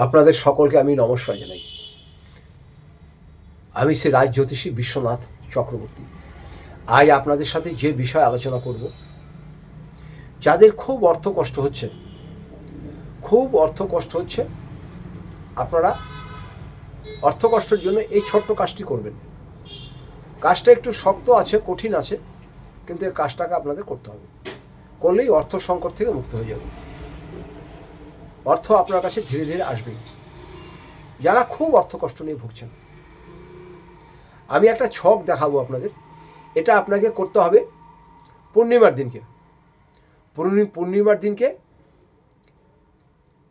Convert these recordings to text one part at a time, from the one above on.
আপনাদের সকলকে আমি নমস্কার জানাই। আমি শ্রী রাজ জ্যোতিষী বিশ্বনাথ চক্রবর্তী। আজ আপনাদের সাথে যে বিষয় আলোচনা করব, যাদের খুব অর্থ কষ্ট হচ্ছে, আপনারা অর্থ কষ্টের জন্য এই ছোট্ট কাজটি করবেন। কাজটা একটু শক্ত আছে, কঠিন আছে, কিন্তু এই কাজটাকে আপনাদের করতে হবে। করলেই অর্থ সংকট থেকে মুক্ত হয়ে যাবে। অর্থ আপনার কাছে ধীরে ধীরে আসবেই। যারা খুব অর্থ কষ্ট নিয়ে ভুগছেন, আমি একটা ছক দেখাবো আপনাদের। এটা আপনাকে করতে হবে পূর্ণিমার দিনকে। পূর্ণিমার দিনকে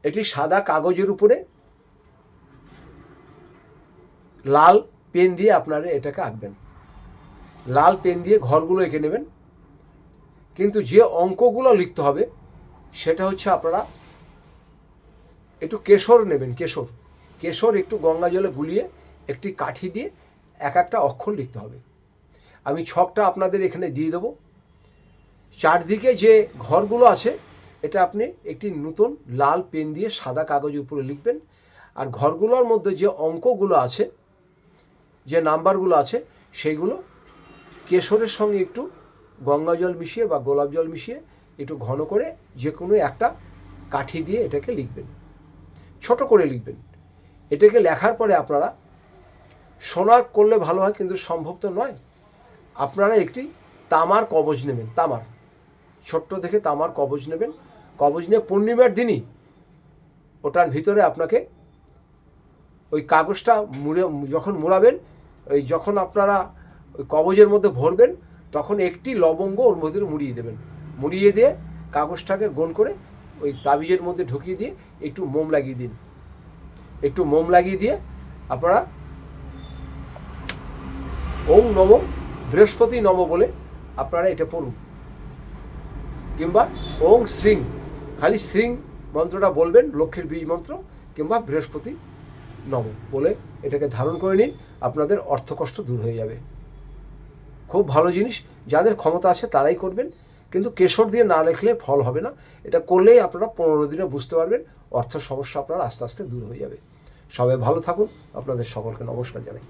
এটি সাদা কাগজের উপরে লাল পেন দিয়ে আপনারা এটাকে আঁকবেন। লাল পেন দিয়ে ঘরগুলো এঁকে নেবেন। কিন্তু যে অঙ্কগুলো লিখতে হবে সেটা হচ্ছে, আপনারা একটু কেশর নেবেন। কেশর একটু গঙ্গা জলে গুলিয়ে একটি কাঠি দিয়ে এক একটা অক্ষর লিখতে হবে। আমি ছকটা আপনাদের এখানে দিয়ে দেবো। চারদিকে যে ঘরগুলো আছে এটা আপনি একটি নতুন লাল পেন দিয়ে সাদা কাগজের উপরে লিখবেন। আর ঘরগুলোর মধ্যে যে অঙ্কগুলো আছে, যে নাম্বারগুলো আছে, সেইগুলো কেশরের সঙ্গে একটু গঙ্গা জল মিশিয়ে বা গোলাপ জল মিশিয়ে একটু ঘন করে যে কোনো একটা কাঠি দিয়ে এটাকে লিখবেন। ছোট করে লিখবেন। এটাকে লেখার পরে আপনারা সোনার করলে ভালো হয়, কিন্তু সম্ভব তো নয়। আপনারা একটি তামার কবজ নেবেন। তামার ছোট্ট দেখে তামার কবজ নেবেন। কবজ নিয়ে পূর্ণিমার দিনই ওটার ভিতরে আপনাকে ওই কাগজটা যখন মুড়াবেন, যখন আপনারা ওই কবজের মধ্যে ভরবেন, তখন একটি লবঙ্গ ওর মধ্যে মুড়িয়ে দেবেন। মুড়িয়ে দিয়ে কাগজটাকে গোল করে ওই তাবিজের মধ্যে ঢুকিয়ে দিয়ে একটু মোম লাগিয়ে দিন। একটু মোম লাগিয়ে দিয়ে আপনারা ওম নম বৃহস্পতি নম বলে আপনারা এটা পড়ুন। কিংবা ওং শ্রীং, খালি শ্রীং মন্ত্রটা বলবেন, লক্ষ্মীর বীজ মন্ত্র, কিংবা বৃহস্পতি নম বলে এটাকে ধারণ করে নিন। আপনাদের অর্থকষ্ট দূর হয়ে যাবে। খুব ভালো জিনিস। যাদের ক্ষমতা আছে তারাই করবেন, কিন্তু কেশর দিয়ে না লেখলে ফল হবে না। এটা করলেই আপনারা 15 দিনে বুঝতে পারবেন অর্থ সমস্যা আপনার আস্তে আস্তে দূর হয়ে যাবে। সবাই ভালো থাকুন। আপনাদের সকলকে নমস্কার জানাই।